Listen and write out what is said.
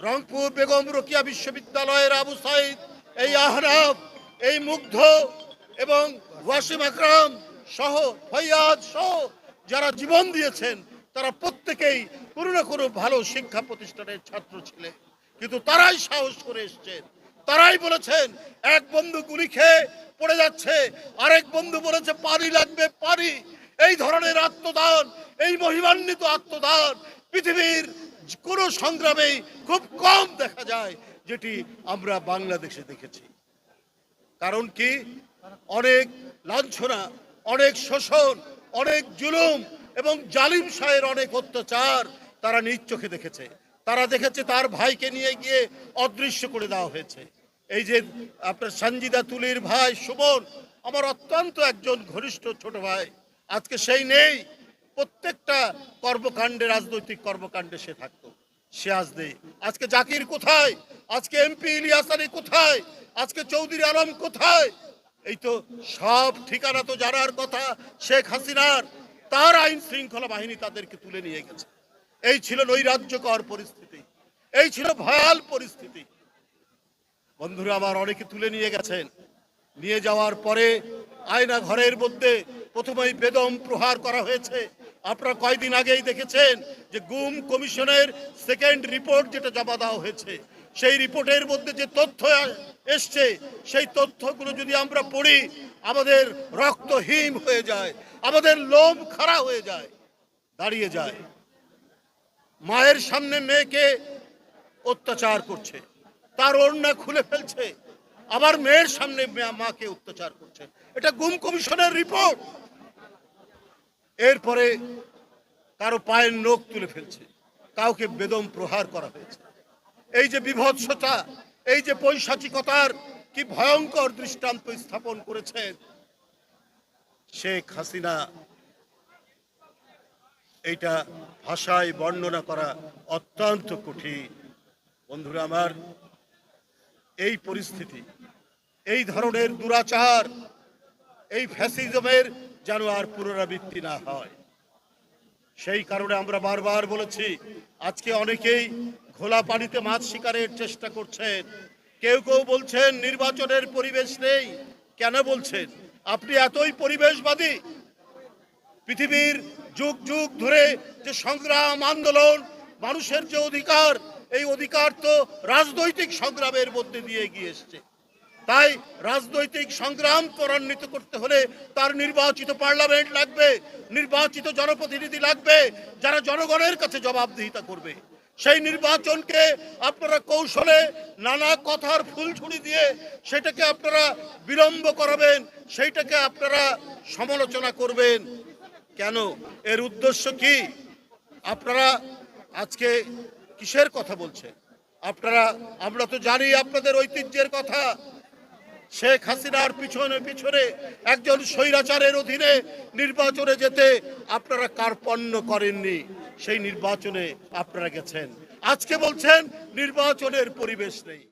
রংপুর বেগম রোকেয়া বিশ্ববিদ্যালয়ের আবু সাইদ, এই আহনাফ, এই মুগ্ধ এবং ওয়াসিম আকরাম সহ ফৈয়াদ সহ যারা জীবন দিয়েছেন তারা প্রত্যেকেই কোনো না কোনো ভালো শিক্ষা প্রতিষ্ঠানের ছাত্র ছিলেন, কিন্তু তারাই সাহস করে এসছেন। তারাই বলেছেন এক বন্ধু গুলি খেয়ে পড়ে যাচ্ছে, আরেক বন্ধু বলেছে পানি লাগবে পানি। এই ধরনের আত্মদান, এই মহিমান্বিত আত্মদান পৃথিবীর কোন সংগ্রামে খুব কম দেখা যায়, যেটি আমরা বাংলাদেশে দেখেছি। কারণ কি, অনেক লাঞ্ছনা, অনেক শোষণ, অনেক জুলুম এবং জালিম শাহের অনেক অত্যাচার তারা নিজ চোখে দেখেছে। তারা দেখেছে তার ভাইকে নিয়ে গিয়ে অদৃশ্য করে দেওয়া হয়েছে। এই যে আপনার সঞ্জিদা তুলির ভাই সুমন, আমার অত্যন্ত একজন ঘনিষ্ঠ ছোট ভাই, আজকে সেই নেই। প্রত্যেকটা কর্মকাণ্ডে, রাজনৈতিক কর্মকাণ্ডে সে থাকতো, সে আজ নেই। আজকে জাকির কোথায়? আজকে এমপি ইলিয়াস আলী কোথায়? আজকে চৌধুরী আলম কোথায়? এই তো সব ঠিকানা তো জানার কথা শেখ হাসিনার। তার আইন শৃঙ্খলা বাহিনী তাদেরকে তুলে নিয়ে গেছে। এই ছিল নৈরাজ্যকর পরিস্থিতি, এই ছিল ভয়াল পরিস্থিতি। বন্ধুরা আমার, অনেকে তুলে নিয়ে গেছেন। নিয়ে যাওয়ার পরে আয়না ঘরের মধ্যে প্রথমেই বেদম প্রহার করা হয়েছে। আপনারা কয়েকদিন আগেই দেখেছেন যে গুম কমিশনের সেকেন্ড রিপোর্ট যেটা জমা দেওয়া হয়েছে, সেই রিপোর্টের মধ্যে যে তথ্য এসছে, সেই তথ্যগুলো যদি আমরা পড়ি আমাদের রক্ত হিম হয়ে যায়, আমাদের লোম খাড়া হয়ে যায়, দাঁড়িয়ে যায়। মায়ের সামনে মেয়েকে অত্যাচার করছে, তার ওড়না খুলে ফেলছে, আবার মেয়ের সামনে মাকে অত্যাচার করছে। এটা গুম কমিশনের রিপোর্ট। এরপরে কারো পায়ের নখ তুলে ফেলছে, কাউকে বেদম প্রহার করা হয়েছে। এই যে বিভৎসতা, এই যে পৈশাচিকতার কি ভয়ঙ্কর দৃষ্টান্ত স্থাপন করেছেন শেখ হাসিনা, এইটা ভাষায় বর্ণনা করা অত্যন্ত কঠিন। বন্ধুরা আমার, এই পরিস্থিতি, এই ধরনের দুরাচার, এই ফ্যাসিজমের যেন আর পুনরাবৃত্তি না হয়, সেই কারণে আমরা বারবার বলেছি। আজকে অনেকেই ঘোলা পানিতে মাছ শিকারের চেষ্টা করছেন। কেউ কেউ বলছেন নির্বাচনের পরিবেশ নেই। কেন বলছেন? আপনি এতই পরিবেশবাদী? পৃথিবীর যুগ যুগ ধরে যে সংগ্রাম, আন্দোলন, মানুষের যে অধিকার, এই অধিকার তো রাজনৈতিক সংগ্রামের মধ্যে দিয়ে এগিয়ে এসছে। তাই রাজনৈতিক সংগ্রাম ত্বরান্বিত করতে হলে তার নির্বাচিত পার্লামেন্ট লাগবে, নির্বাচিত জনপ্রতিনিধি লাগবে, যারা জনগণের কাছে জবাবদিহিতা করবে। সেই নির্বাচনকে আপনারা কৌশলে নানা কথার ফুলঝুড়ি দিয়ে সেটাকে আপনারা বিলম্ব করাবেন, সেইটাকে আপনারা সমালোচনা করবেন। কেন? এর উদ্দেশ্য কি? আপনারা আজকে কিসের কথা বলছেন? আপনারা, আমরা তো জানি আপনাদের ঐতিহ্যের কথা। শেখ হাসিনার পিছনে পিছনে একজন স্বৈরাচারের অধীনে নির্বাচনে যেতে আপনারা কার্পণ্য করেননি, সেই নির্বাচনে আপনারা গেছেন। আজকে বলছেন নির্বাচনের পরিবেশ নেই।